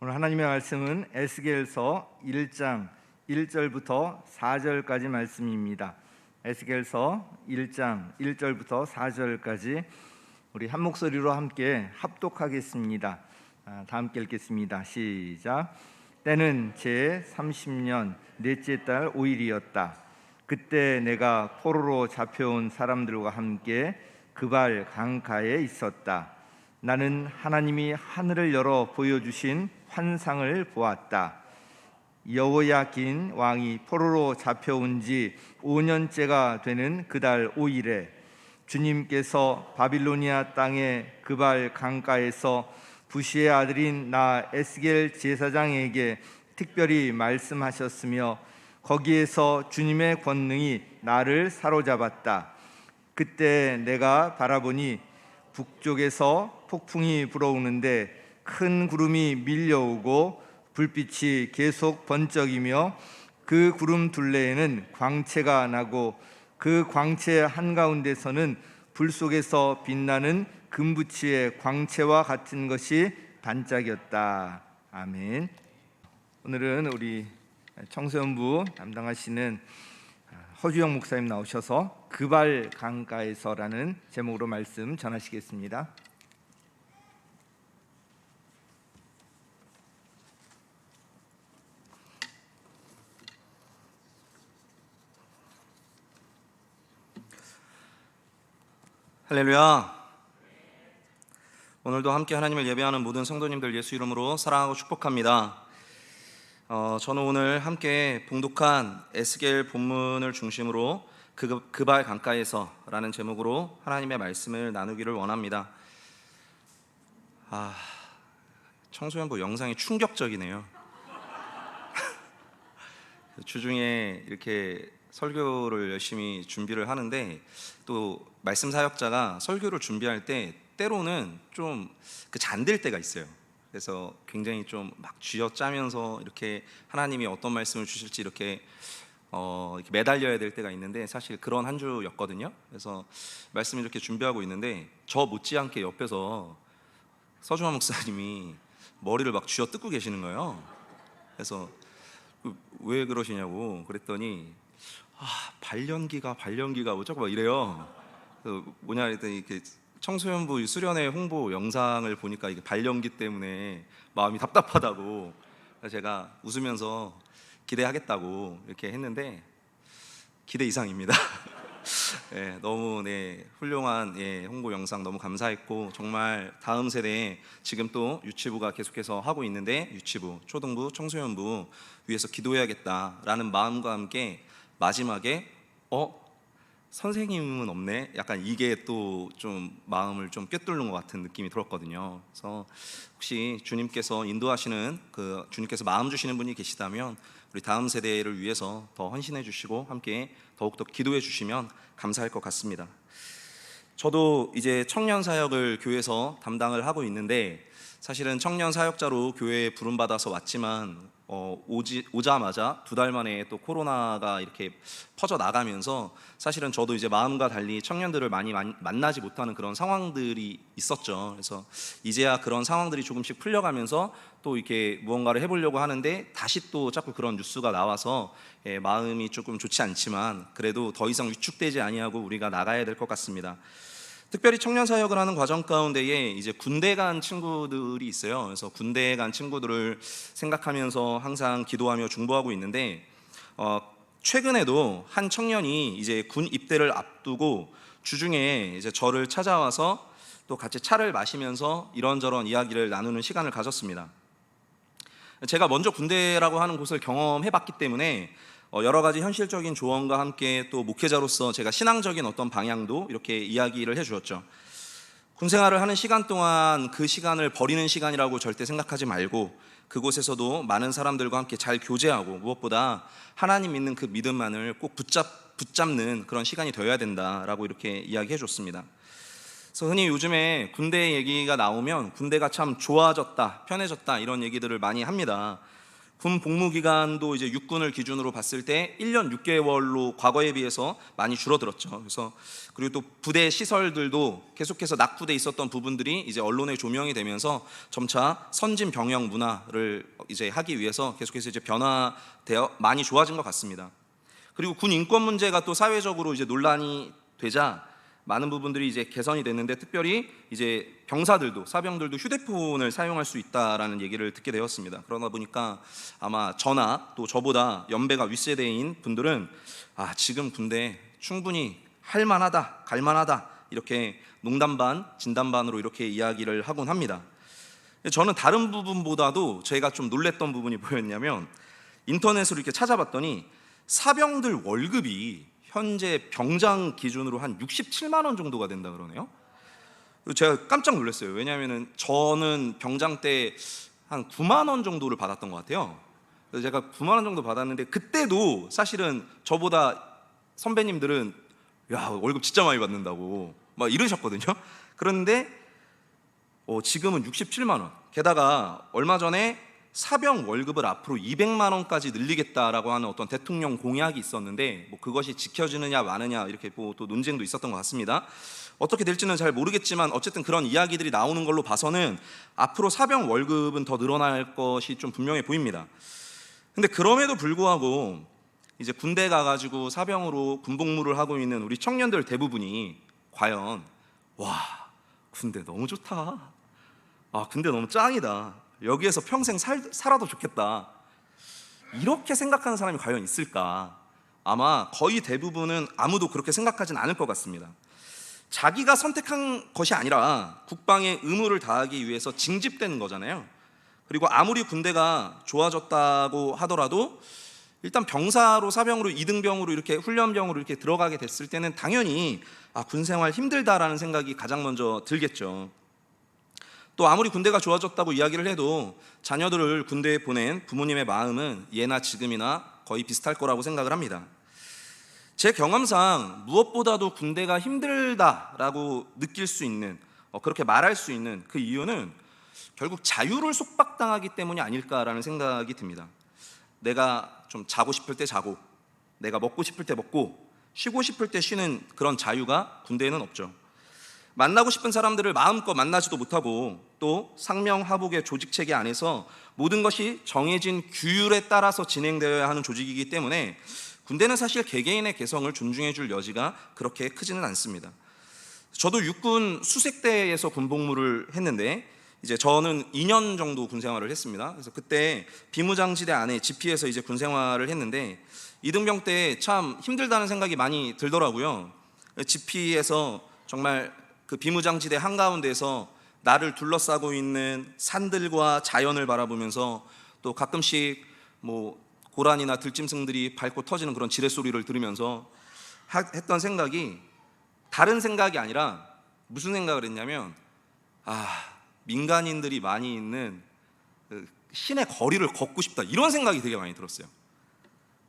오늘 하나님의 말씀은 에스겔서 1장 1절부터 4절까지 말씀입니다. 에스겔서 1장 1절부터 4절까지 우리 한 목소리로 함께 합독하겠습니다. 다 함께 읽겠습니다. 시작. 때는 제 30년 넷째 달 5일이었다. 그때 내가 포로로 잡혀온 사람들과 함께 그발 강가에 있었다. 나는 하나님이 하늘을 열어 보여주신 환상을 보았다. 여호야긴 왕이 포로로 잡혀온 지 5년째가 되는 그달 5일에 주님께서 바빌로니아 땅의 그발 강가에서 부시의 아들인 나 에스겔 제사장에게 특별히 말씀하셨으며 거기에서 주님의 권능이 나를 사로잡았다. 그때 내가 바라보니 북쪽에서 폭풍이 불어오는데 큰 구름이 밀려오고 불빛이 계속 번쩍이며 그 구름 둘레에는 광채가 나고 그 광채 한가운데서는 불 속에서 빛나는 금부치의 광채와 같은 것이 반짝였다. 아멘. 오늘은 우리 청소년부 담당하시는 허주영 목사님 나오셔서 그발 강가에서라는 제목으로 말씀 전하시겠습니다. 할렐루야. 오늘도 함께 하나님을 예배하는 모든 성도님들 예수 이름으로 사랑하고 축복합니다. 저는 오늘 함께 봉독한 에스겔 본문을 중심으로 그발 강가에서라는 제목으로 하나님의 말씀을 나누기를 원합니다. 청소년부 영상이 충격적이네요. 주중에 이렇게 설교를 열심히 준비를 하는데 또 말씀 사역자가 설교를 준비할 때 때로는 좀 잔들 때가 있어요. 그래서 굉장히 좀 막 쥐어짜면서 이렇게 하나님이 어떤 말씀을 주실지 이렇게 매달려야 될 때가 있는데 사실 그런 한 주였거든요. 그래서 말씀을 이렇게 준비하고 있는데 저 못지않게 옆에서 서주환 목사님이 머리를 막 쥐어 뜯고 계시는 거예요. 그래서 왜 그러시냐고 그랬더니 발연기가 어쩌고 막 이래요. 뭐냐 했더니 이렇게 청소년부 수련회 홍보 영상을 보니까 이게 발연기 때문에 마음이 답답하다고. 그래서 제가 웃으면서 기대하겠다고 이렇게 했는데 기대 이상입니다. 너무 훌륭한 홍보 영상 너무 감사했고 정말 다음 세대에 지금 또 유치부가 계속해서 하고 있는데 유치부, 초등부, 청소년부 위해서 기도해야겠다라는 마음과 함께 마지막에 선생님은 없네? 약간 이게 또 좀 마음을 좀 꿰뚫는 것 같은 느낌이 들었거든요. 그래서 혹시 주님께서 인도하시는 주님께서 마음 주시는 분이 계시다면 우리 다음 세대를 위해서 더 헌신해 주시고 함께 더욱더 기도해 주시면 감사할 것 같습니다. 저도 이제 청년 사역을 교회에서 담당을 하고 있는데 사실은 청년 사역자로 교회에 부름받아서 왔지만 오자마자 2달 만에 또 코로나가 이렇게 퍼져 나가면서 사실은 저도 이제 마음과 달리 청년들을 많이 만나지 못하는 그런 상황들이 있었죠. 그래서 이제야 그런 상황들이 조금씩 풀려가면서 또 이렇게 무언가를 해보려고 하는데 다시 또 자꾸 그런 뉴스가 나와서 마음이 조금 좋지 않지만 그래도 더 이상 위축되지 아니하고 우리가 나가야 될 것 같습니다. 특별히 청년 사역을 하는 과정 가운데에 이제 군대 간 친구들이 있어요. 그래서 군대 간 친구들을 생각하면서 항상 기도하며 중보하고 있는데 최근에도 한 청년이 이제 군 입대를 앞두고 주중에 이제 저를 찾아와서 또 같이 차를 마시면서 이런저런 이야기를 나누는 시간을 가졌습니다. 제가 먼저 군대라고 하는 곳을 경험해봤기 때문에 여러 가지 현실적인 조언과 함께 또 목회자로서 제가 신앙적인 어떤 방향도 이렇게 이야기를 해주었죠. 군 생활을 하는 시간 동안 그 시간을 버리는 시간이라고 절대 생각하지 말고 그곳에서도 많은 사람들과 함께 잘 교제하고 무엇보다 하나님 믿는 그 믿음만을 꼭 붙잡는 그런 시간이 되어야 된다라고 이렇게 이야기해 줬습니다. 그래서 흔히 요즘에 군대 얘기가 나오면 군대가 참 좋아졌다, 편해졌다 이런 얘기들을 많이 합니다. 군 복무 기간도 이제 육군을 기준으로 봤을 때 1년 6개월로 과거에 비해서 많이 줄어들었죠. 그래서 그리고 또 부대 시설들도 계속해서 낙후돼 있었던 부분들이 이제 언론에 조명이 되면서 점차 선진 병영 문화를 이제 하기 위해서 계속해서 이제 변화되어 많이 좋아진 것 같습니다. 그리고 군 인권 문제가 또 사회적으로 이제 논란이 되자 많은 부분들이 이제 개선이 됐는데, 특별히 이제 병사들도, 사병들도 휴대폰을 사용할 수 있다라는 얘기를 듣게 되었습니다. 그러다 보니까 아마 저나 또 저보다 연배가 윗세대인 분들은 지금 군대 충분히 할만하다, 갈만하다, 이렇게 농담 반 진담 반으로 이렇게 이야기를 하곤 합니다. 저는 다른 부분보다도 제가 좀 놀랬던 부분이 뭐였냐면, 인터넷으로 이렇게 찾아봤더니 사병들 월급이 현재 병장 기준으로 한 67만 원 정도가 된다 그러네요. 제가 깜짝 놀랐어요. 왜냐하면 저는 병장 때 한 9만 원 정도를 받았던 것 같아요. 그래서 제가 9만 원 정도 받았는데, 그때도 사실은 저보다 선배님들은 야, 월급 진짜 많이 받는다고 막 이러셨거든요. 그런데 지금은 67만 원. 게다가 얼마 전에 사병 월급을 앞으로 200만 원까지 늘리겠다라고 하는 어떤 대통령 공약이 있었는데, 뭐 그것이 지켜지느냐 마느냐 이렇게 또 논쟁도 있었던 것 같습니다. 어떻게 될지는 잘 모르겠지만 어쨌든 그런 이야기들이 나오는 걸로 봐서는 앞으로 사병 월급은 더 늘어날 것이 좀 분명해 보입니다. 근데 그럼에도 불구하고 이제 군대 가가지고 사병으로 군복무를 하고 있는 우리 청년들 대부분이 과연 군대 너무 좋다, 군대 너무 짱이다, 여기에서 평생 살아도 좋겠다, 이렇게 생각하는 사람이 과연 있을까? 아마 거의 대부분은 아무도 그렇게 생각하진 않을 것 같습니다. 자기가 선택한 것이 아니라 국방의 의무를 다하기 위해서 징집된 거잖아요. 그리고 아무리 군대가 좋아졌다고 하더라도 일단 병사로, 사병으로, 이등병으로, 이렇게 훈련병으로 이렇게 들어가게 됐을 때는 당연히 군생활 힘들다라는 생각이 가장 먼저 들겠죠. 또 아무리 군대가 좋아졌다고 이야기를 해도 자녀들을 군대에 보낸 부모님의 마음은 예나 지금이나 거의 비슷할 거라고 생각을 합니다. 제 경험상 무엇보다도 군대가 힘들다라고 느낄 수 있는, 그렇게 말할 수 있는 그 이유는 결국 자유를 속박당하기 때문이 아닐까라는 생각이 듭니다. 내가 좀 자고 싶을 때 자고, 내가 먹고 싶을 때 먹고, 쉬고 싶을 때 쉬는 그런 자유가 군대에는 없죠. 만나고 싶은 사람들을 마음껏 만나지도 못하고, 또 상명하복의 조직체계 안에서 모든 것이 정해진 규율에 따라서 진행되어야 하는 조직이기 때문에 군대는 사실 개개인의 개성을 존중해 줄 여지가 그렇게 크지는 않습니다. 저도 육군 수색대에서 군복무를 했는데, 이제 저는 2년 정도 군 생활을 했습니다. 그래서 그때 비무장지대 안에 지피에서 이제 군 생활을 했는데, 이등병 때 참 힘들다는 생각이 많이 들더라고요. 지피에서 정말 그 비무장지대 한가운데서 나를 둘러싸고 있는 산들과 자연을 바라보면서, 또 가끔씩 뭐 고란이나 들짐승들이 밟고 터지는 그런 지뢰 소리를 들으면서 했던 생각이, 다른 생각이 아니라 무슨 생각을 했냐면, 민간인들이 많이 있는 시내 거리를 걷고 싶다, 이런 생각이 되게 많이 들었어요.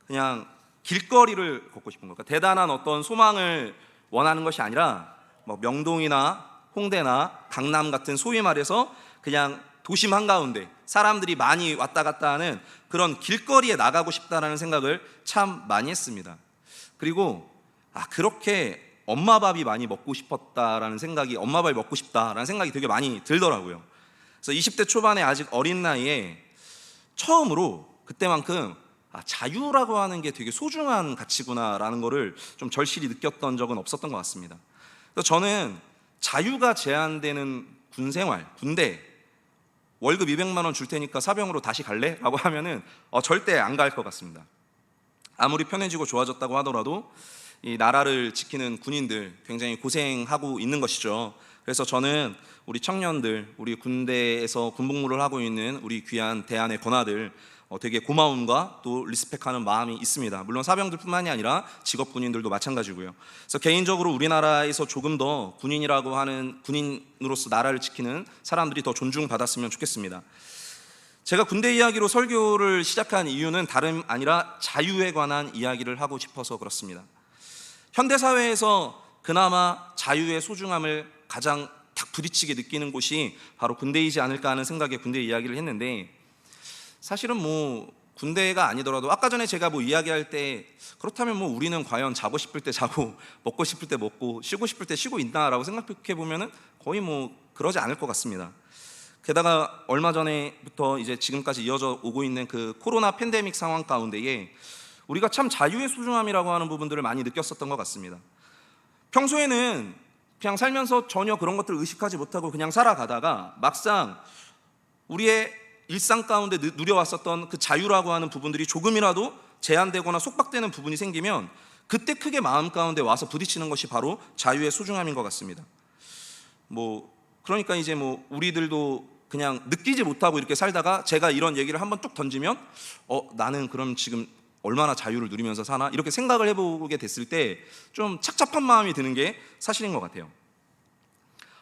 그냥 길거리를 걷고 싶은 거. 그러니까 대단한 어떤 소망을 원하는 것이 아니라 뭐 명동이나 홍대나 강남 같은, 소위 말해서 그냥 도심 한가운데 사람들이 많이 왔다 갔다 하는 그런 길거리에 나가고 싶다라는 생각을 참 많이 했습니다. 그리고 그렇게 엄마 밥이 많이 먹고 싶었다라는 생각이, 엄마 밥이 먹고 싶다라는 생각이 되게 많이 들더라고요. 그래서 20대 초반에 아직 어린 나이에 처음으로 그때만큼 자유라고 하는 게 되게 소중한 가치구나라는 거를 좀 절실히 느꼈던 적은 없었던 것 같습니다. 그래서 저는 자유가 제한되는 군생활, 군대, 월급 200만 원 줄 테니까 사병으로 다시 갈래? 라고 하면은 절대 안 갈 것 같습니다. 아무리 편해지고 좋아졌다고 하더라도 이 나라를 지키는 군인들 굉장히 고생하고 있는 것이죠. 그래서 저는 우리 청년들, 우리 군대에서 군복무를 하고 있는 우리 귀한 대한의 권하들, 되게 고마움과 또 리스펙하는 마음이 있습니다. 물론 사병들뿐만이 아니라 직업 군인들도 마찬가지고요. 그래서 개인적으로 우리나라에서 조금 더 군인이라고 하는, 군인으로서 나라를 지키는 사람들이 더 존중받았으면 좋겠습니다. 제가 군대 이야기로 설교를 시작한 이유는 다름 아니라 자유에 관한 이야기를 하고 싶어서 그렇습니다. 현대사회에서 그나마 자유의 소중함을 가장 딱 부딪히게 느끼는 곳이 바로 군대이지 않을까 하는 생각에 군대 이야기를 했는데, 사실은 뭐 군대가 아니더라도 아까 전에 제가 뭐 이야기할 때 그렇다면 뭐 우리는 과연 자고 싶을 때 자고 먹고 싶을 때 먹고 쉬고 싶을 때 쉬고 있나라고 생각해 보면은 거의 뭐 그러지 않을 것 같습니다. 게다가 얼마 전에부터 이제 지금까지 이어져 오고 있는 그 코로나 팬데믹 상황 가운데에 우리가 참 자유의 소중함이라고 하는 부분들을 많이 느꼈었던 것 같습니다. 평소에는 그냥 살면서 전혀 그런 것들을 의식하지 못하고 그냥 살아가다가 막상 우리의 일상 가운데 누려왔었던 그 자유라고 하는 부분들이 조금이라도 제한되거나 속박되는 부분이 생기면 그때 크게 마음 가운데 와서 부딪히는 것이 바로 자유의 소중함인 것 같습니다. 뭐 그러니까 이제 뭐 우리들도 그냥 느끼지 못하고 이렇게 살다가 제가 이런 얘기를 한번 뚝 던지면 나는 그럼 지금 얼마나 자유를 누리면서 사나 이렇게 생각을 해보게 됐을 때 좀 착잡한 마음이 드는 게 사실인 것 같아요.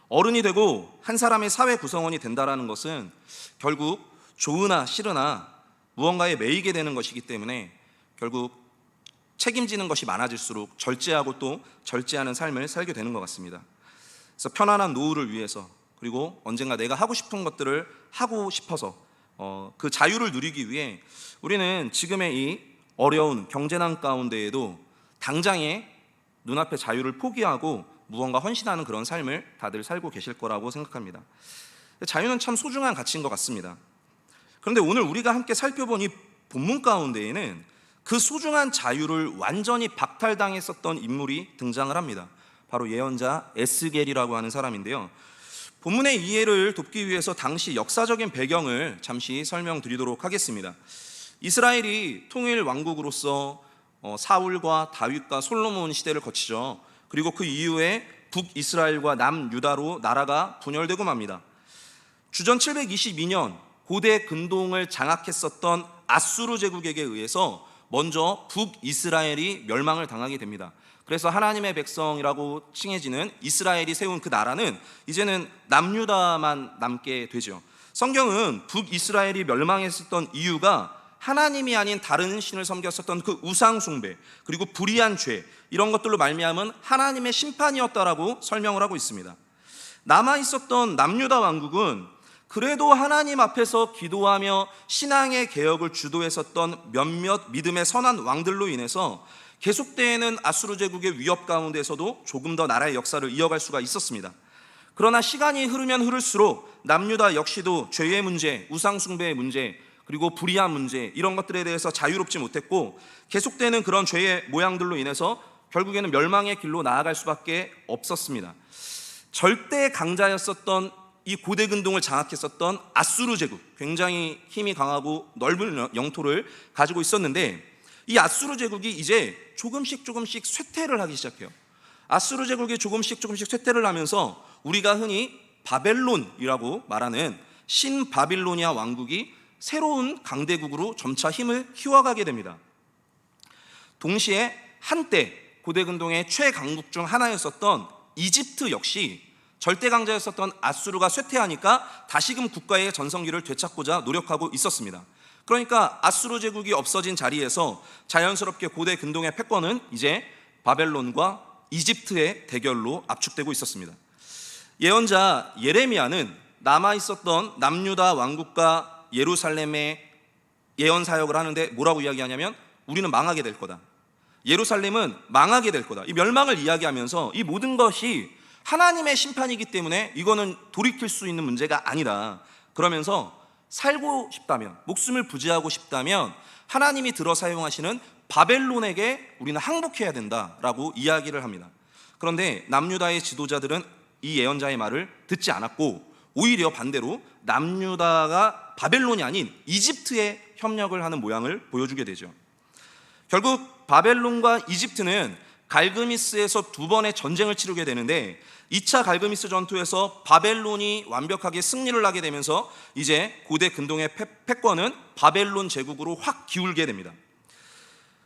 어른이 되고 한 사람의 사회 구성원이 된다라는 것은 결국 좋으나 싫으나 무언가에 매이게 되는 것이기 때문에 결국 책임지는 것이 많아질수록 절제하고 또 절제하는 삶을 살게 되는 것 같습니다. 그래서 편안한 노후를 위해서 그리고 언젠가 내가 하고 싶은 것들을 하고 싶어서 그 자유를 누리기 위해 우리는 지금의 이 어려운 경제난 가운데에도 당장에 눈앞의 자유를 포기하고 무언가 헌신하는 그런 삶을 다들 살고 계실 거라고 생각합니다. 자유는 참 소중한 가치인 것 같습니다. 그런데 오늘 우리가 함께 살펴본 이 본문 가운데에는 그 소중한 자유를 완전히 박탈당했었던 인물이 등장을 합니다. 바로 예언자 에스겔이라고 하는 사람인데요. 본문의 이해를 돕기 위해서 당시 역사적인 배경을 잠시 설명드리도록 하겠습니다. 이스라엘이 통일 왕국으로서 사울과 다윗과 솔로몬 시대를 거치죠. 그리고 그 이후에 북이스라엘과 남유다로 나라가 분열되고 맙니다. 주전 722년 고대 근동을 장악했었던 아수르 제국에게 의해서 먼저 북이스라엘이 멸망을 당하게 됩니다. 그래서 하나님의 백성이라고 칭해지는 이스라엘이 세운 그 나라는 이제는 남유다만 남게 되죠. 성경은 북이스라엘이 멸망했었던 이유가 하나님이 아닌 다른 신을 섬겼었던 그 우상 숭배 그리고 불의한 죄 이런 것들로 말미암은 하나님의 심판이었다라고 설명을 하고 있습니다. 남아있었던 남유다 왕국은 그래도 하나님 앞에서 기도하며 신앙의 개혁을 주도했었던 몇몇 믿음의 선한 왕들로 인해서 계속되는 아수르 제국의 위협 가운데서도 조금 더 나라의 역사를 이어갈 수가 있었습니다. 그러나 시간이 흐르면 흐를수록 남유다 역시도 죄의 문제, 우상 숭배의 문제 그리고 불의한 문제 이런 것들에 대해서 자유롭지 못했고 계속되는 그런 죄의 모양들로 인해서 결국에는 멸망의 길로 나아갈 수밖에 없었습니다. 절대 강자였었던 이 고대 근동을 장악했었던 아수르 제국, 굉장히 힘이 강하고 넓은 영토를 가지고 있었는데 이 아수르 제국이 이제 조금씩 쇠퇴를 하기 시작해요. 아수르 제국이 조금씩 쇠퇴를 하면서 우리가 흔히 바벨론이라고 말하는 신바빌로니아 왕국이 새로운 강대국으로 점차 힘을 키워가게 됩니다. 동시에 한때 고대 근동의 최강국 중 하나였었던 이집트 역시 절대 강자였었던 아수르가 쇠퇴하니까 다시금 국가의 전성기를 되찾고자 노력하고 있었습니다. 그러니까 아수르 제국이 없어진 자리에서 자연스럽게 고대 근동의 패권은 이제 바벨론과 이집트의 대결로 압축되고 있었습니다. 예언자 예레미야는 남아있었던 남유다 왕국과 예루살렘의 예언 사역을 하는데 뭐라고 이야기하냐면 우리는 망하게 될 거다. 예루살렘은 망하게 될 거다. 이 멸망을 이야기하면서 이 모든 것이 하나님의 심판이기 때문에 이거는 돌이킬 수 있는 문제가 아니다. 그러면서 살고 싶다면, 목숨을 부지하고 싶다면 하나님이 들어 사용하시는 바벨론에게 우리는 항복해야 된다라고 이야기를 합니다. 그런데 남유다의 지도자들은 이 예언자의 말을 듣지 않았고 오히려 반대로 남유다가 바벨론이 아닌 이집트에 협력을 하는 모양을 보여주게 되죠. 결국 바벨론과 이집트는 갈그미스에서 두 번의 전쟁을 치르게 되는데 2차 갈그미스 전투에서 바벨론이 완벽하게 승리를 하게 되면서 이제 고대 근동의 패권은 바벨론 제국으로 확 기울게 됩니다.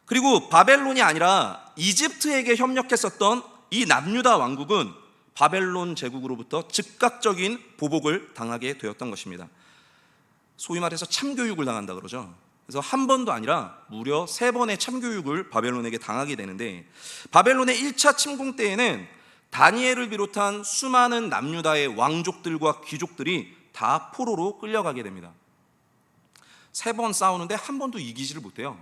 그리고 바벨론이 아니라 이집트에게 협력했었던 이 남유다 왕국은 바벨론 제국으로부터 즉각적인 보복을 당하게 되었던 것입니다. 소위 말해서 참교육을 당한다 그러죠. 그래서 한 번도 아니라 무려 3번의 참교육을 바벨론에게 당하게 되는데 바벨론의 1차 침공 때에는 다니엘을 비롯한 수많은 남유다의 왕족들과 귀족들이 다 포로로 끌려가게 됩니다. 3번 싸우는데 한 번도 이기지를 못해요.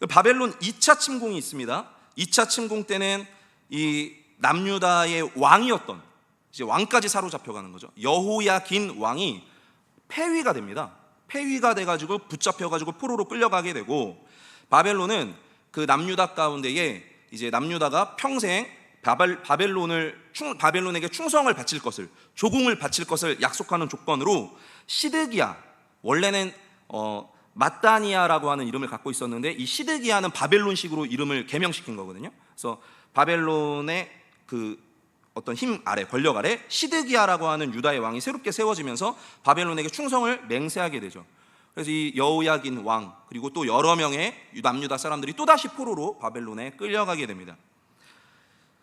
바벨론 2차 침공이 있습니다. 2차 침공 때는 이 남유다의 왕이었던, 이제 왕까지 사로잡혀가는 거죠. 여호야긴 왕이 폐위가 됩니다. 폐위가 돼가지고 붙잡혀가지고 포로로 끌려가게 되고, 바벨론은 그 남유다 가운데에 이제 남유다가 평생 바벨론에게 충성을 바칠 것을, 조공을 바칠 것을 약속하는 조건으로 시드기야, 원래는 마따니아라고 하는 이름을 갖고 있었는데 이 시드기야는 바벨론식으로 이름을 개명시킨 거거든요. 그래서 바벨론의 그 어떤 힘 아래, 권력 아래 시드기야라고 하는 유다의 왕이 새롭게 세워지면서 바벨론에게 충성을 맹세하게 되죠. 그래서 이 여호야긴 왕 그리고 또 여러 명의 남유다 사람들이 또다시 포로로 바벨론에 끌려가게 됩니다.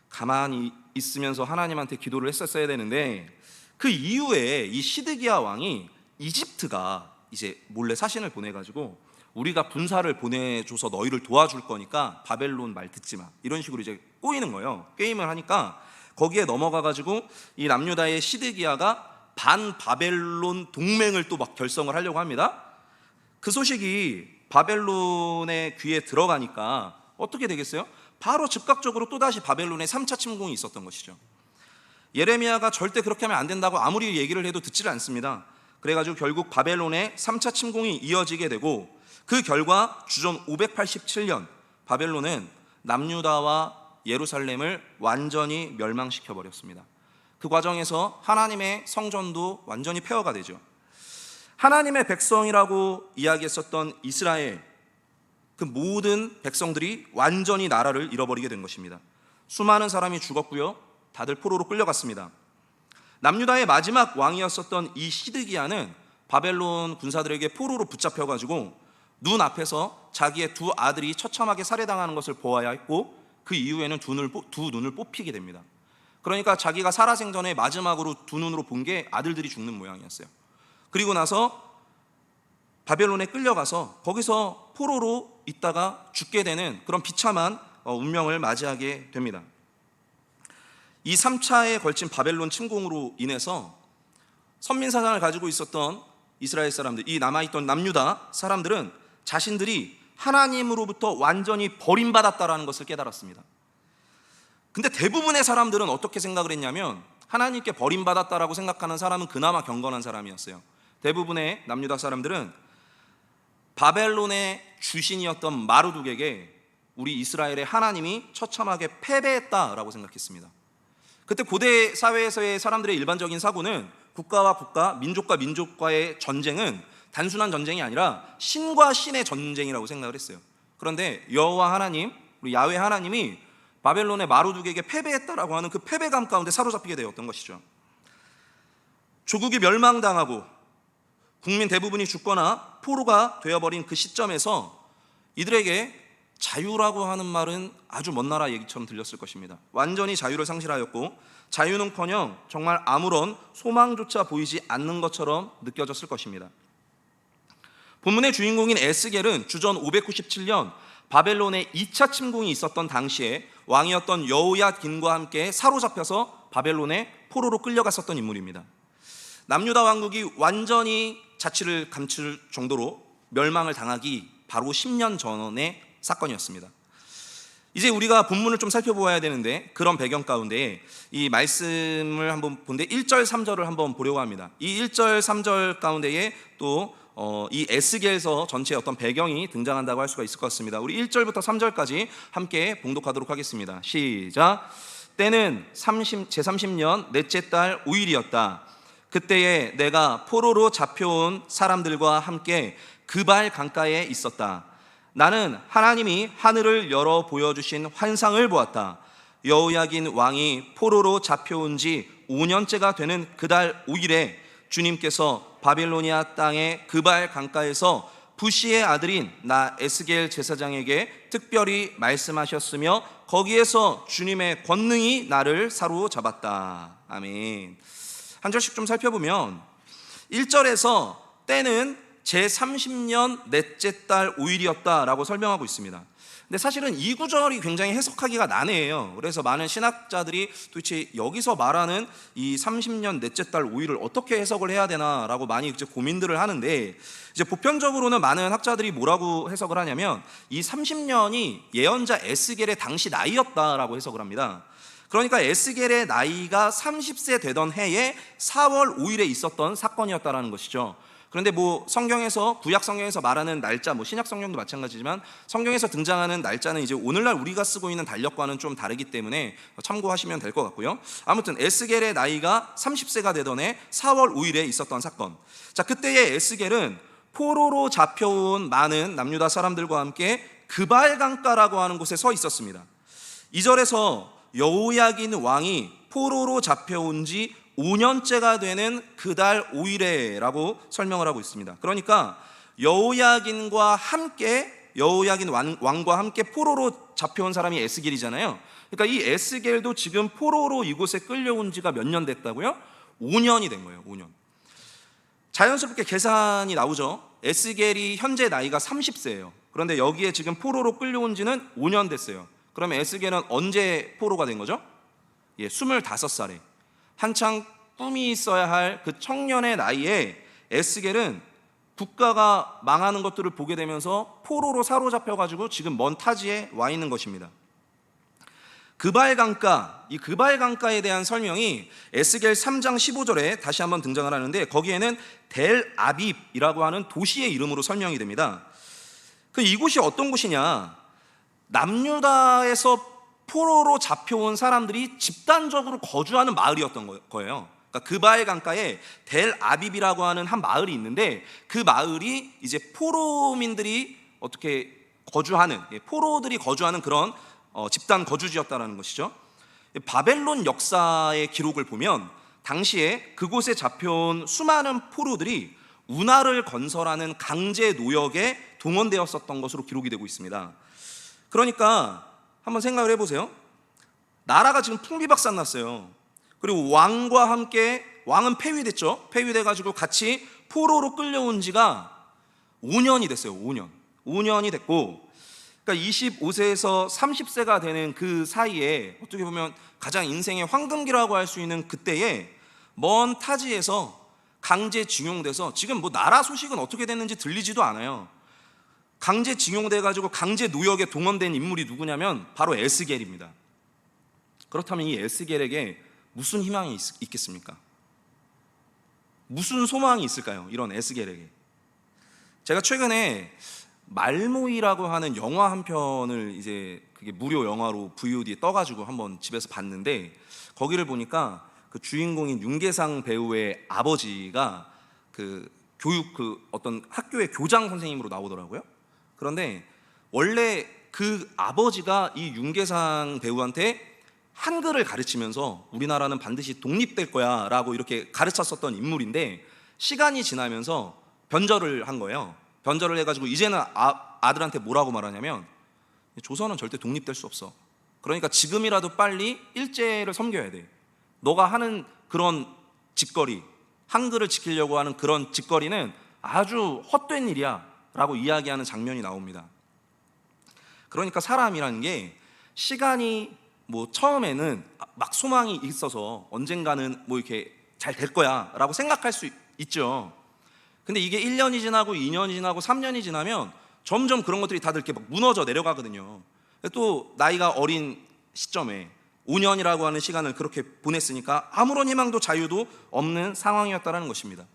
가만히 있으면서 하나님한테 기도를 했었어야 되는데, 그 이후에 이 시드기야 왕이 이집트가 이제 몰래 사신을 보내가지고 우리가 군사를 보내줘서 너희를 도와줄 거니까 바벨론 말 듣지 마, 이런 식으로 이제 꼬이는 거예요. 게임을 하니까 거기에 넘어가가지고 이 남유다의 시드기야가 반 바벨론 동맹을 또 막 결성을 하려고 합니다. 그 소식이 바벨론의 귀에 들어가니까 어떻게 되겠어요? 바로 즉각적으로 또다시 바벨론의 3차 침공이 있었던 것이죠. 예레미야가 절대 그렇게 하면 안 된다고 아무리 얘기를 해도 듣지를 않습니다. 그래가지고 결국 바벨론의 3차 침공이 이어지게 되고, 그 결과 주전 587년 바벨론은 남유다와 예루살렘을 완전히 멸망시켜 버렸습니다. 그 과정에서 하나님의 성전도 완전히 폐허가 되죠. 하나님의 백성이라고 이야기했었던 이스라엘, 그 모든 백성들이 완전히 나라를 잃어버리게 된 것입니다. 수많은 사람이 죽었고요, 다들 포로로 끌려갔습니다. 남유다의 마지막 왕이었었던 이 시드기야는 바벨론 군사들에게 포로로 붙잡혀가지고 눈앞에서 자기의 두 아들이 처참하게 살해당하는 것을 보아야 했고, 그 이후에는 두 눈을 뽑히게 됩니다. 그러니까 자기가 살아생전에 마지막으로 두 눈으로 본 게 아들들이 죽는 모양이었어요. 그리고 나서 바벨론에 끌려가서 거기서 포로로 있다가 죽게 되는 그런 비참한 운명을 맞이하게 됩니다. 이 3차에 걸친 바벨론 침공으로 인해서 선민사상을 가지고 있었던 이스라엘 사람들, 이 남아있던 남유다 사람들은 자신들이 하나님으로부터 완전히 버림받았다라는 것을 깨달았습니다. 근데 대부분의 사람들은 어떻게 생각을 했냐면, 하나님께 버림받았다라고 생각하는 사람은 그나마 경건한 사람이었어요. 대부분의 남유다 사람들은 바벨론의 주신이었던 마르둑에게 우리 이스라엘의 하나님이 처참하게 패배했다라고 생각했습니다. 그때 고대 사회에서의 사람들의 일반적인 사고는 국가와 국가, 민족과 민족과의 전쟁은 단순한 전쟁이 아니라 신과 신의 전쟁이라고 생각을 했어요. 그런데 여호와 하나님, 우리 야훼 하나님이 바벨론의 마르둑에게 패배했다라고 하는 그 패배감 가운데 사로잡히게 되었던 것이죠. 조국이 멸망당하고 국민 대부분이 죽거나 포로가 되어버린 그 시점에서 이들에게 자유라고 하는 말은 아주 먼 나라 얘기처럼 들렸을 것입니다. 완전히 자유를 상실하였고, 자유는커녕 정말 아무런 소망조차 보이지 않는 것처럼 느껴졌을 것입니다. 본문의 주인공인 에스겔은 주전 597년 바벨론의 2차 침공이 있었던 당시에 왕이었던 여호야긴과 함께 사로잡혀서 바벨론에 포로로 끌려갔었던 인물입니다. 남유다 왕국이 완전히 자치를 감출 정도로 멸망을 당하기 바로 10년 전의 사건이었습니다. 이제 우리가 본문을 좀 살펴보아야 되는데, 그런 배경 가운데 이 말씀을 한번 본데 1절 3절을 한번 보려고 합니다. 이 1절 3절 가운데에 또 이 에스겔서 전체의 어떤 배경이 등장한다고 할 수가 있을 것 같습니다. 우리 1절부터 3절까지 함께 봉독하도록 하겠습니다. 시작. 때는 제30년 넷째 달 5일이었다. 그때에 내가 포로로 잡혀온 사람들과 함께 그발 강가에 있었다. 나는 하나님이 하늘을 열어 보여주신 환상을 보았다. 여호야긴 왕이 포로로 잡혀온 지 5년째가 되는 그달 5일에 주님께서 바빌로니아 땅의 그발 강가에서 부시의 아들인 나 에스겔 제사장에게 특별히 말씀하셨으며 거기에서 주님의 권능이 나를 사로잡았다. 아멘. 한 절씩 좀 살펴보면 1절에서 때는 제30년 넷째 달 5일이었다라고 설명하고 있습니다. 근데 사실은 이 구절이 굉장히 해석하기가 난해해요. 그래서 많은 신학자들이 도대체 여기서 말하는 이 30년 넷째 달 5일을 어떻게 해석을 해야 되나라고 많이 이제 고민들을 하는데, 이제 보편적으로는 많은 학자들이 뭐라고 해석을 하냐면 이 30년이 예언자 에스겔의 당시 나이였다라고 해석을 합니다. 그러니까 에스겔의 나이가 30세 되던 해에 4월 5일에 있었던 사건이었다라는 것이죠. 그런데 뭐 성경에서, 구약 성경에서 말하는 날짜, 뭐 신약 성경도 마찬가지지만 성경에서 등장하는 날짜는 이제 오늘날 우리가 쓰고 있는 달력과는 좀 다르기 때문에 참고하시면 될 것 같고요. 아무튼 에스겔의 나이가 30세가 되던 해 4월 5일에 있었던 사건. 자, 그때의 에스겔은 포로로 잡혀온 많은 남유다 사람들과 함께 그발 강가라고 하는 곳에 서 있었습니다. 2절에서 여호야긴 왕이 포로로 잡혀온 지 5년째가 되는 그달 5일에라고 설명을 하고 있습니다. 그러니까 여호야긴 왕과 함께 포로로 잡혀온 사람이 에스겔이잖아요. 그러니까 이 에스겔도 지금 포로로 이곳에 끌려온 지가 몇 년 됐다고요? 5년이 된 거예요. 5년. 자연스럽게 계산이 나오죠. 에스겔이 현재 나이가 30세예요. 그런데 여기에 지금 포로로 끌려온 지는 5년 됐어요. 그러면 에스겔은 언제 포로가 된 거죠? 25살에 한창 꿈이 있어야 할 그 청년의 나이에 에스겔은 국가가 망하는 것들을 보게 되면서 포로로 사로잡혀가지고 지금 먼 타지에 와 있는 것입니다. 그발 강가, 이 그발 강가에 대한 설명이 에스겔 3장 15절에 다시 한번 등장을 하는데, 거기에는 델 아빕이라고 하는 도시의 이름으로 설명이 됩니다. 이곳이 어떤 곳이냐? 남유다에서 포로로 잡혀온 사람들이 집단적으로 거주하는 마을이었던 거예요. 그러니까 그발 강가에 델 아빕이라고 하는 한 마을이 있는데, 그 마을이 이제 포로민들이 어떻게 거주하는, 포로들이 거주하는 그런 집단 거주지였다는 것이죠. 바벨론 역사의 기록을 보면 당시에 그곳에 잡혀온 수많은 포로들이 운하를 건설하는 강제 노역에 동원되었었던 것으로 기록이 되고 있습니다. 그러니까 한번 생각을 해보세요. 나라가 지금 풍비박산 났어요. 그리고 왕과 함께, 왕은 폐위됐죠. 폐위돼가지고 같이 포로로 끌려온 지가 5년이 됐어요. 5년이 됐고, 그러니까 25세에서 30세가 되는 그 사이에 어떻게 보면 가장 인생의 황금기라고 할 수 있는 그때에 먼 타지에서 강제징용돼서, 지금 뭐 나라 소식은 어떻게 됐는지 들리지도 않아요. 강제징용돼가지고 강제 노역에 동원된 인물이 누구냐면 바로 에스겔입니다. 그렇다면 이 에스겔에게 무슨 희망이 있겠습니까? 무슨 소망이 있을까요? 이런 에스겔에게. 제가 최근에 말모이라고 하는 영화 한 편을 이제 그게 무료 영화로 VOD에 떠가지고 한번 집에서 봤는데, 거기를 보니까 그 주인공인 윤계상 배우의 아버지가 그 어떤 학교의 교장 선생님으로 나오더라고요. 그런데 원래 그 아버지가 이 윤계상 배우한테 한글을 가르치면서 우리나라는 반드시 독립될 거야 라고 이렇게 가르쳤었던 인물인데, 시간이 지나면서 변절을 한 거예요. 변절을 해가지고 이제는 아들한테 뭐라고 말하냐면, 조선은 절대 독립될 수 없어. 그러니까 지금이라도 빨리 일제를 섬겨야 돼. 너가 하는 그런 짓거리, 한글을 지키려고 하는 그런 짓거리는 아주 헛된 일이야 라고 이야기하는 장면이 나옵니다. 그러니까 사람이라는 게 시간이 뭐 처음에는 막 소망이 있어서 언젠가는 뭐 이렇게 잘 될 거야 라고 생각할 수 있죠. 근데 이게 1년이 지나고 2년이 지나고 3년이 지나면 점점 그런 것들이 다들 이렇게 막 무너져 내려가거든요. 또 나이가 어린 시점에 5년이라고 하는 시간을 그렇게 보냈으니까 아무런 희망도 자유도 없는 상황이었다는 것입니다.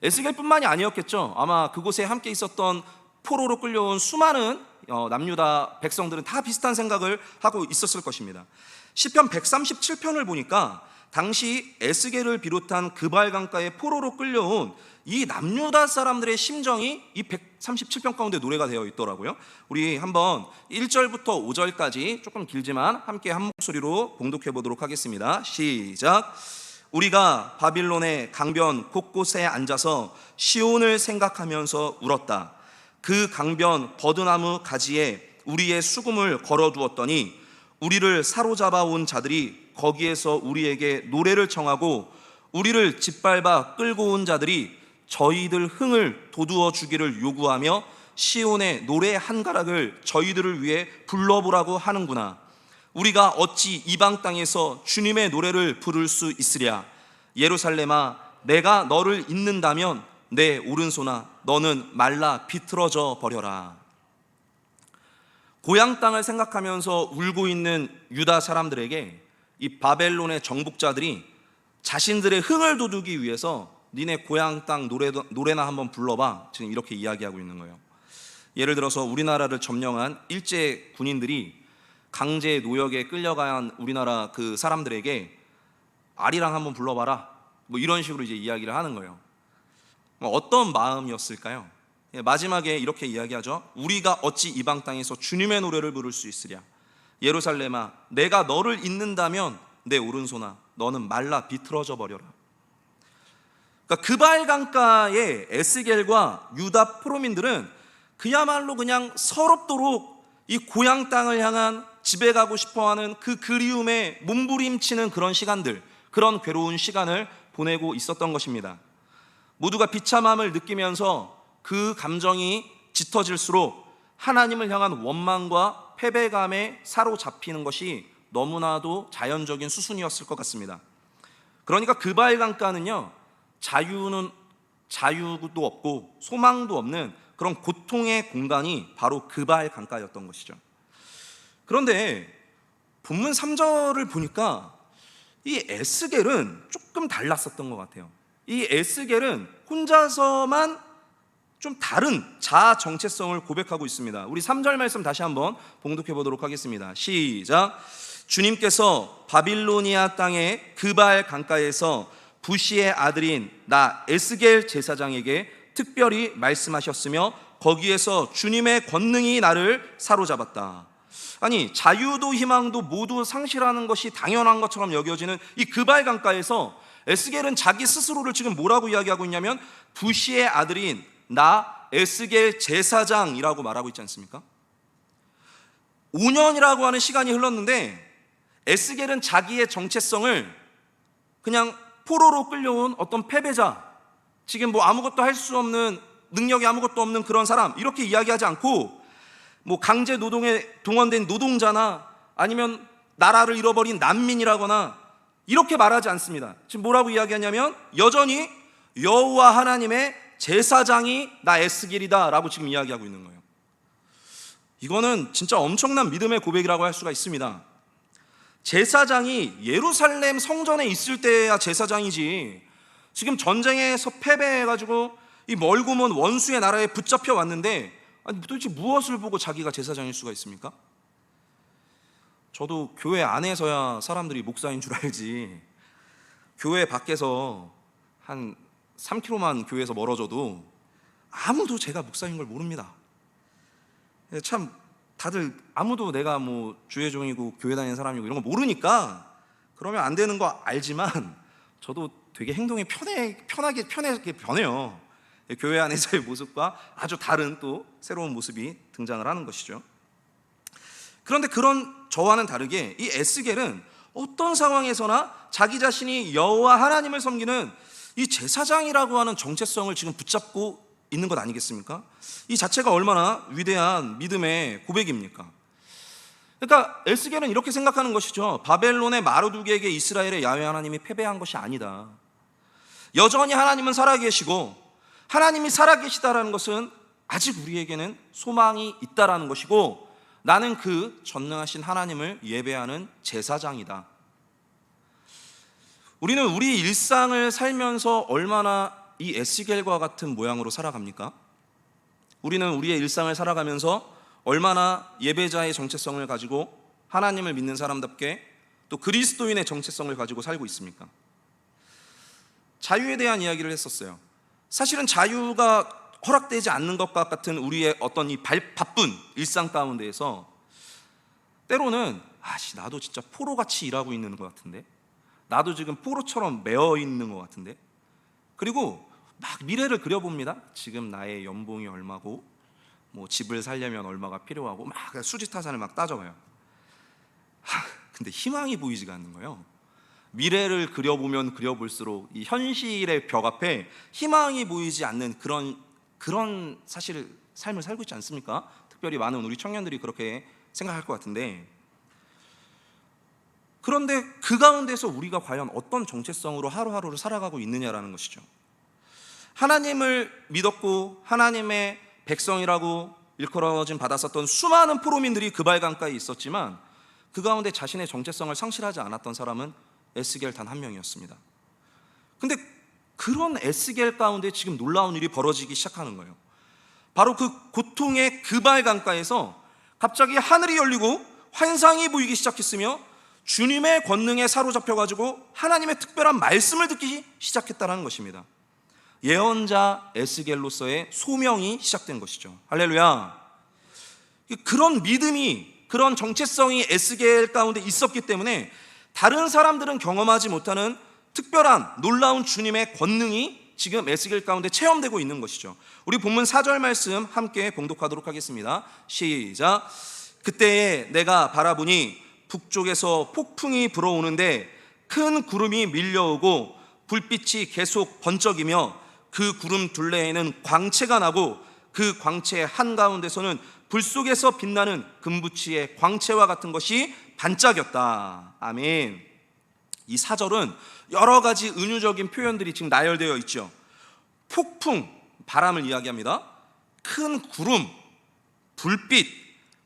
에스겔뿐만이 아니었겠죠. 아마 그곳에 함께 있었던 포로로 끌려온 수많은 남유다 백성들은 다 비슷한 생각을 하고 있었을 것입니다. 시편 137편을 보니까 당시 에스겔을 비롯한 그발 강가에 포로로 끌려온 이 남유다 사람들의 심정이 이 137편 가운데 노래가 되어 있더라고요. 우리 한번 1절부터 5절까지 조금 길지만 함께 한 목소리로 봉독해 보도록 하겠습니다. 시작. 우리가 바빌론의 강변 곳곳에 앉아서 시온을 생각하면서 울었다. 그 강변 버드나무 가지에 우리의 수금을 걸어두었더니 우리를 사로잡아 온 자들이 거기에서 우리에게 노래를 청하고 우리를 짓밟아 끌고 온 자들이 저희들 흥을 돋우어 주기를 요구하며 시온의 노래 한 가락을 저희들을 위해 불러보라고 하는구나. 우리가 어찌 이방 땅에서 주님의 노래를 부를 수 있으랴. 예루살렘아, 내가 너를 잇는다면 내 오른손아 너는 말라 비틀어져 버려라. 고향 땅을 생각하면서 울고 있는 유다 사람들에게 이 바벨론의 정복자들이 자신들의 흥을 돋우기 위해서 니네 고향 땅 노래나 한번 불러봐, 지금 이렇게 이야기하고 있는 거예요. 예를 들어서 우리나라를 점령한 일제 군인들이 강제 노역에 끌려간 우리나라 그 사람들에게 아리랑 한번 불러봐라, 뭐 이런 식으로 이제 이야기를 하는 거예요. 어떤 마음이었을까요? 마지막에 이렇게 이야기하죠. 우리가 어찌 이방 땅에서 주님의 노래를 부를 수 있으랴. 예루살렘아, 내가 너를 잇는다면 내 오른손아 너는 말라 비틀어져 버려라. 그러니까 그발 강가의 에스겔과 유다 포로민들은 그야말로 그냥 서럽도록 이 고향 땅을 향한 집에 가고 싶어하는 그 그리움에 몸부림치는 그런 시간들, 그런 괴로운 시간을 보내고 있었던 것입니다. 모두가 비참함을 느끼면서 그 감정이 짙어질수록 하나님을 향한 원망과 패배감에 사로잡히는 것이 너무나도 자연적인 수순이었을 것 같습니다. 그러니까 그발 강가는요, 자유도 없고 소망도 없는 그런 고통의 공간이 바로 그발 강가였던 것이죠. 그런데 본문 3절을 보니까 이 에스겔은 조금 달랐었던 것 같아요. 이 에스겔은 혼자서만 좀 다른 자아 정체성을 고백하고 있습니다. 우리 3절 말씀 다시 한번 봉독해 보도록 하겠습니다. 시작. 주님께서 바빌로니아 땅의 그발 강가에서 부시의 아들인 나 에스겔 제사장에게 특별히 말씀하셨으며 거기에서 주님의 권능이 나를 사로잡았다. 아니, 자유도 희망도 모두 상실하는 것이 당연한 것처럼 여겨지는 이 그발 강가에서 에스겔은 자기 스스로를 지금 뭐라고 이야기하고 있냐면 부시의 아들인 나 에스겔 제사장이라고 말하고 있지 않습니까? 5년이라고 하는 시간이 흘렀는데 에스겔은 자기의 정체성을 그냥 포로로 끌려온 어떤 패배자, 지금 뭐 아무것도 할 수 없는, 능력이 아무것도 없는 그런 사람, 이렇게 이야기하지 않고 뭐 강제 노동에 동원된 노동자나 아니면 나라를 잃어버린 난민이라거나 이렇게 말하지 않습니다. 지금 뭐라고 이야기하냐면 여전히 여호와 하나님의 제사장이 나 에스겔이다 라고 지금 이야기하고 있는 거예요. 이거는 진짜 엄청난 믿음의 고백이라고 할 수가 있습니다. 제사장이 예루살렘 성전에 있을 때야 제사장이지, 지금 전쟁에서 패배해가지고 이 멀고 먼 원수의 나라에 붙잡혀 왔는데 아니 도대체 무엇을 보고 자기가 제사장일 수가 있습니까? 저도 교회 안에서야 사람들이 목사인 줄 알지, 교회 밖에서 한 3km만 교회에서 멀어져도 아무도 제가 목사인 걸 모릅니다. 참 다들 아무도 내가 뭐 주의 종이고 교회 다니는 사람이고 이런 거 모르니까 그러면 안 되는 거 알지만 저도 되게 행동이 편하게 변해요. 교회 안에서의 모습과 아주 다른 또 새로운 모습이 등장을 하는 것이죠. 그런데 그런 저와는 다르게 이 에스겔은 어떤 상황에서나 자기 자신이 여호와 하나님을 섬기는 이 제사장이라고 하는 정체성을 지금 붙잡고 있는 것 아니겠습니까? 이 자체가 얼마나 위대한 믿음의 고백입니까? 그러니까 에스겔은 이렇게 생각하는 것이죠. 바벨론의 마르두기에게 이스라엘의 야훼 하나님이 패배한 것이 아니다. 여전히 하나님은 살아계시고 하나님이 살아계시다라는 것은 아직 우리에게는 소망이 있다라는 것이고 나는 그 전능하신 하나님을 예배하는 제사장이다. 우리는 우리 일상을 살면서 얼마나 이 에스겔과 같은 모양으로 살아갑니까? 우리는 우리의 일상을 살아가면서 얼마나 예배자의 정체성을 가지고 하나님을 믿는 사람답게 또 그리스도인의 정체성을 가지고 살고 있습니까? 자유에 대한 이야기를 했었어요. 사실은 자유가 허락되지 않는 것과 같은 우리의 어떤 이 바쁜 일상 가운데에서 때로는 나도 진짜 포로같이 일하고 있는 것 같은데, 나도 지금 포로처럼 매어 있는 것 같은데, 그리고 막 미래를 그려봅니다. 지금 나의 연봉이 얼마고 뭐 집을 살려면 얼마가 필요하고 막 수지타산을 막 따져봐요. 근데 희망이 보이지가 않는 거예요. 미래를 그려보면 그려볼수록 이 현실의 벽 앞에 희망이 보이지 않는 그런 사실 삶을 살고 있지 않습니까? 특별히 많은 우리 청년들이 그렇게 생각할 것 같은데, 그런데 그 가운데서 우리가 과연 어떤 정체성으로 하루하루를 살아가고 있느냐라는 것이죠. 하나님을 믿었고 하나님의 백성이라고 일컬어짐 받았었던 수많은 포로민들이 그발 강가에 있었지만 그 가운데 자신의 정체성을 상실하지 않았던 사람은 에스겔 단 한 명이었습니다. 근데 그런 에스겔 가운데 지금 놀라운 일이 벌어지기 시작하는 거예요. 바로 그 고통의 그발 강가에서 갑자기 하늘이 열리고 환상이 보이기 시작했으며 주님의 권능에 사로잡혀가지고 하나님의 특별한 말씀을 듣기 시작했다는 것입니다. 예언자 에스겔로서의 소명이 시작된 것이죠. 할렐루야. 그런 믿음이, 그런 정체성이 에스겔 가운데 있었기 때문에 다른 사람들은 경험하지 못하는 특별한 놀라운 주님의 권능이 지금 에스겔 가운데 체험되고 있는 것이죠. 우리 본문 4절 말씀 함께 봉독하도록 하겠습니다. 시작. 그때에 내가 바라보니 북쪽에서 폭풍이 불어오는데 큰 구름이 밀려오고 불빛이 계속 번쩍이며 그 구름 둘레에는 광채가 나고 그 광채 한가운데서는 불 속에서 빛나는 금부치의 광채와 같은 것이 반짝였다. 아멘. 이 4절은 여러 가지 은유적인 표현들이 지금 나열되어 있죠. 폭풍, 바람을 이야기합니다. 큰 구름, 불빛,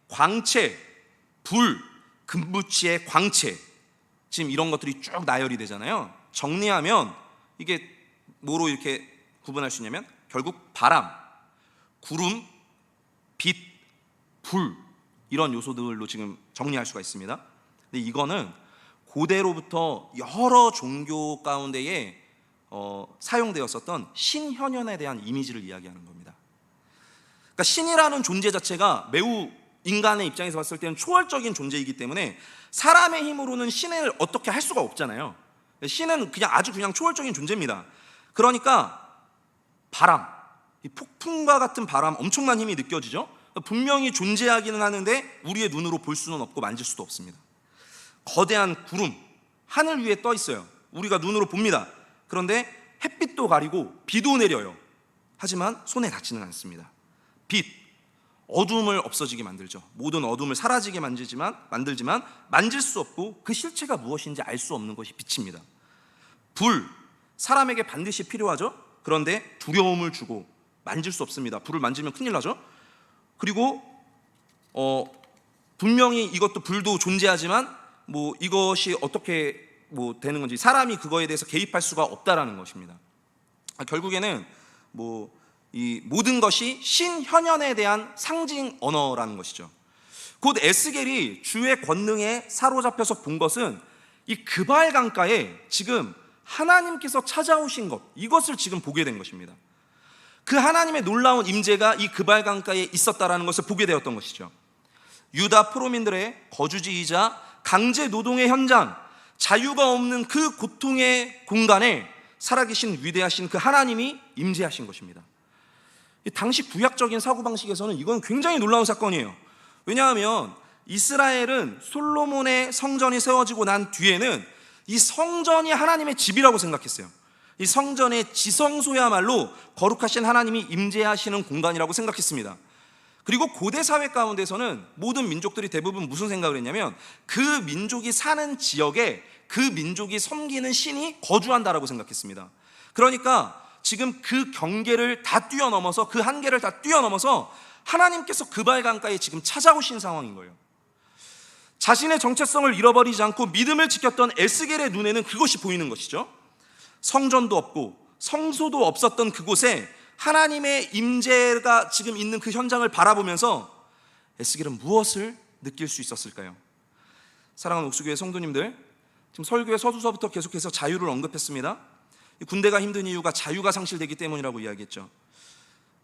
광채, 불, 금부치의 광채, 지금 이런 것들이 쭉 나열이 되잖아요. 정리하면 이게 뭐로 이렇게 구분할 수 있냐면 결국 바람, 구름, 빛, 불, 이런 요소들로 지금 정리할 수가 있습니다. 근데 이거는 고대로부터 여러 종교 가운데에 사용되었었던 신현현에 대한 이미지를 이야기하는 겁니다. 그러니까 신이라는 존재 자체가 매우 인간의 입장에서 봤을 때는 초월적인 존재이기 때문에 사람의 힘으로는 신을 어떻게 할 수가 없잖아요. 신은 그냥 아주 그냥 초월적인 존재입니다. 그러니까 바람, 이 폭풍과 같은 바람, 엄청난 힘이 느껴지죠. 분명히 존재하기는 하는데 우리의 눈으로 볼 수는 없고 만질 수도 없습니다. 거대한 구름, 하늘 위에 떠 있어요. 우리가 눈으로 봅니다. 그런데 햇빛도 가리고 비도 내려요. 하지만 손에 닿지는 않습니다. 빛, 어둠을 없어지게 만들죠. 모든 어둠을 사라지게 만들지만 만질 수 없고 그 실체가 무엇인지 알 수 없는 것이 빛입니다. 불, 사람에게 반드시 필요하죠. 그런데 두려움을 주고 만질 수 없습니다. 불을 만지면 큰일 나죠. 그리고 분명히 이것도 불도 존재하지만 이것이 어떻게 되는 건지 사람이 그거에 대해서 개입할 수가 없다라는 것입니다. 결국에는 이 모든 것이 신현현에 대한 상징 언어라는 것이죠. 곧 에스겔이 주의 권능에 사로잡혀서 본 것은 이 그발 강가에 지금 하나님께서 찾아오신 것, 이것을 지금 보게 된 것입니다. 그 하나님의 놀라운 임재가 이 그발 강가에 있었다라는 것을 보게 되었던 것이죠. 유다 포로민들의 거주지이자 강제 노동의 현장, 자유가 없는 그 고통의 공간에 살아계신 위대하신 그 하나님이 임재하신 것입니다. 당시 구약적인 사고방식에서는 이건 굉장히 놀라운 사건이에요. 왜냐하면 이스라엘은 솔로몬의 성전이 세워지고 난 뒤에는 이 성전이 하나님의 집이라고 생각했어요. 이 성전의 지성소야말로 거룩하신 하나님이 임재하시는 공간이라고 생각했습니다. 그리고 고대 사회 가운데서는 모든 민족들이 대부분 무슨 생각을 했냐면 그 민족이 사는 지역에 그 민족이 섬기는 신이 거주한다라고 생각했습니다. 그러니까 지금 그 경계를 다 뛰어넘어서, 그 한계를 다 뛰어넘어서 하나님께서 그발 강가에 지금 찾아오신 상황인 거예요. 자신의 정체성을 잃어버리지 않고 믿음을 지켰던 에스겔의 눈에는 그것이 보이는 것이죠. 성전도 없고 성소도 없었던 그곳에 하나님의 임재가 지금 있는 그 현장을 바라보면서 에스겔은 무엇을 느낄 수 있었을까요? 사랑하는 옥수교회 성도님들, 지금 설교의 서두서부터 계속해서 자유를 언급했습니다. 군대가 힘든 이유가 자유가 상실되기 때문이라고 이야기했죠.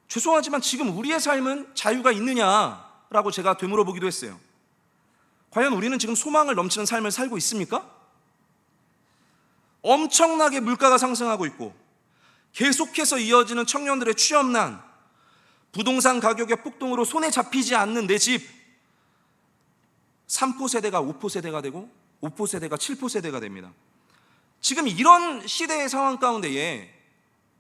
죄송하지만 지금 우리의 삶은 자유가 있느냐라고 제가 되물어보기도 했어요. 과연 우리는 지금 소망을 넘치는 삶을 살고 있습니까? 엄청나게 물가가 상승하고 있고 계속해서 이어지는 청년들의 취업난, 부동산 가격의 폭등으로 손에 잡히지 않는 내 집, 3포 세대가 5포 세대가 되고 5포 세대가 7포 세대가 됩니다. 지금 이런 시대의 상황 가운데에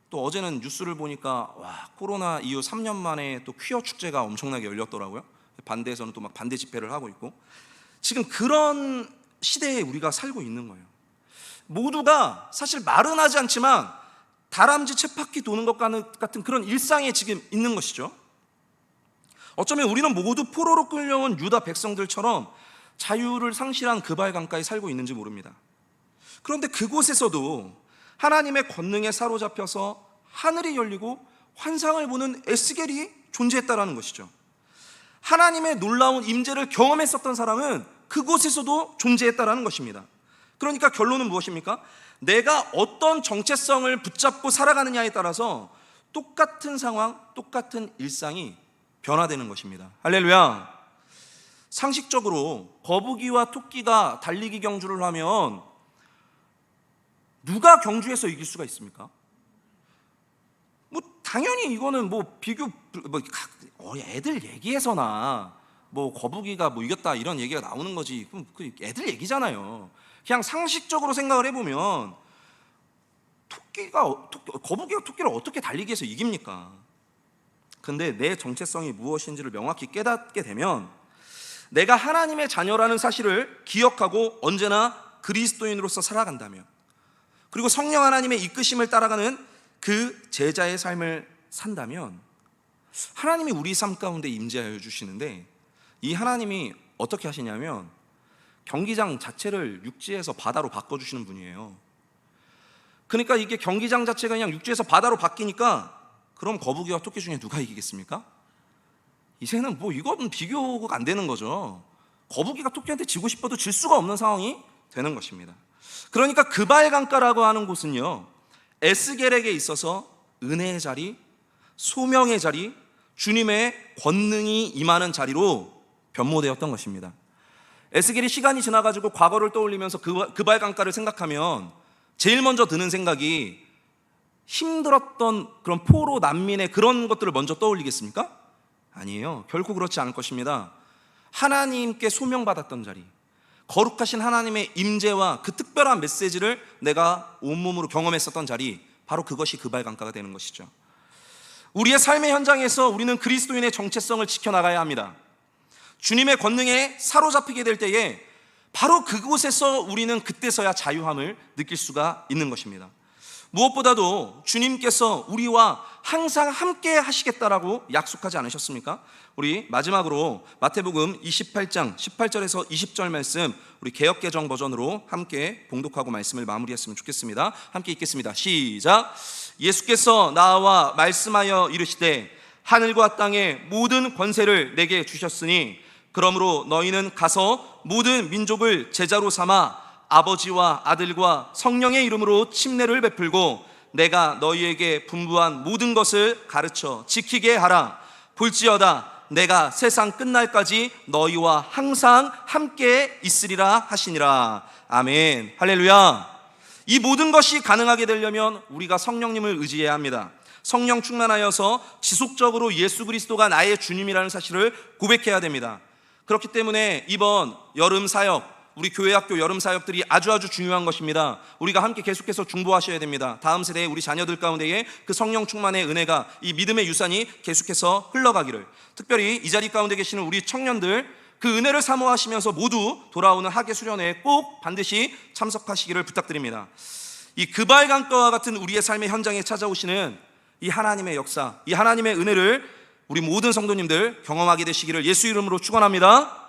또 어제는 뉴스를 보니까 와, 코로나 이후 3년 만에 또 퀴어 축제가 엄청나게 열렸더라고요. 반대에서는 또 막 반대 집회를 하고 있고, 지금 그런 시대에 우리가 살고 있는 거예요. 모두가 사실 말은 하지 않지만 다람쥐 쳇바퀴 도는 것 같은 그런 일상에 지금 있는 것이죠. 어쩌면 우리는 모두 포로로 끌려온 유다 백성들처럼 자유를 상실한 그발 강가에 살고 있는지 모릅니다. 그런데 그곳에서도 하나님의 권능에 사로잡혀서 하늘이 열리고 환상을 보는 에스겔이 존재했다라는 것이죠. 하나님의 놀라운 임재를 경험했었던 사람은 그곳에서도 존재했다라는 것입니다. 그러니까 결론은 무엇입니까? 내가 어떤 정체성을 붙잡고 살아가느냐에 따라서 똑같은 상황, 똑같은 일상이 변화되는 것입니다. 할렐루야. 상식적으로 거북이와 토끼가 달리기 경주를 하면 누가 경주에서 이길 수가 있습니까? 뭐 당연히 이거는 뭐 비교 애들 얘기에서나 뭐 거북이가 뭐 이겼다 이런 얘기가 나오는 거지. 그럼 그 애들 얘기잖아요. 그냥 상식적으로 생각을 해보면 거북이가 토끼를 어떻게 달리기 해서 이깁니까? 근데 내 정체성이 무엇인지를 명확히 깨닫게 되면, 내가 하나님의 자녀라는 사실을 기억하고 언제나 그리스도인으로서 살아간다면, 그리고 성령 하나님의 이끄심을 따라가는 그 제자의 삶을 산다면, 하나님이 우리 삶 가운데 임재하여 주시는데, 이 하나님이 어떻게 하시냐면 경기장 자체를 육지에서 바다로 바꿔주시는 분이에요. 그러니까 이게 경기장 자체가 그냥 육지에서 바다로 바뀌니까 그럼 거북이와 토끼 중에 누가 이기겠습니까? 이제는 뭐 이건 비교가 안 되는 거죠. 거북이가 토끼한테 지고 싶어도 질 수가 없는 상황이 되는 것입니다. 그러니까 그발 강가라고 하는 곳은요, 에스겔에게 있어서 은혜의 자리, 소명의 자리, 주님의 권능이 임하는 자리로 변모되었던 것입니다. 에스겔이 시간이 지나가지고 과거를 떠올리면서 그발 강가를 생각하면 제일 먼저 드는 생각이 힘들었던 그런 포로 난민의 그런 것들을 먼저 떠올리겠습니까? 아니에요. 결코 그렇지 않을 것입니다. 하나님께 소명받았던 자리, 거룩하신 하나님의 임재와 그 특별한 메시지를 내가 온몸으로 경험했었던 자리, 바로 그것이 그발 강가가 되는 것이죠. 우리의 삶의 현장에서 우리는 그리스도인의 정체성을 지켜나가야 합니다. 주님의 권능에 사로잡히게 될 때에 바로 그곳에서 우리는 그때서야 자유함을 느낄 수가 있는 것입니다. 무엇보다도 주님께서 우리와 항상 함께 하시겠다라고 약속하지 않으셨습니까? 우리 마지막으로 마태복음 28장 18절에서 20절 말씀, 우리 개역개정 버전으로 함께 봉독하고 말씀을 마무리했으면 좋겠습니다. 함께 읽겠습니다. 시작. 예수께서 나와 말씀하여 이르시되 하늘과 땅의 모든 권세를 내게 주셨으니 그러므로 너희는 가서 모든 민족을 제자로 삼아 아버지와 아들과 성령의 이름으로 침례를 베풀고 내가 너희에게 분부한 모든 것을 가르쳐 지키게 하라. 볼지어다 내가 세상 끝날까지 너희와 항상 함께 있으리라 하시니라. 아멘. 할렐루야. 이 모든 것이 가능하게 되려면 우리가 성령님을 의지해야 합니다. 성령 충만하여서 지속적으로 예수 그리스도가 나의 주님이라는 사실을 고백해야 됩니다. 그렇기 때문에 이번 여름 사역, 우리 교회 학교 여름 사역들이 아주 중요한 것입니다. 우리가 함께 계속해서 중보하셔야 됩니다. 다음 세대의 우리 자녀들 가운데에 그 성령 충만의 은혜가, 이 믿음의 유산이 계속해서 흘러가기를, 특별히 이 자리 가운데 계시는 우리 청년들 그 은혜를 사모하시면서 모두 돌아오는 학예 수련회에 꼭 반드시 참석하시기를 부탁드립니다. 이 그발 강가와 같은 우리의 삶의 현장에 찾아오시는 이 하나님의 역사, 이 하나님의 은혜를 우리 모든 성도님들 경험하게 되시기를 예수 이름으로 축원합니다.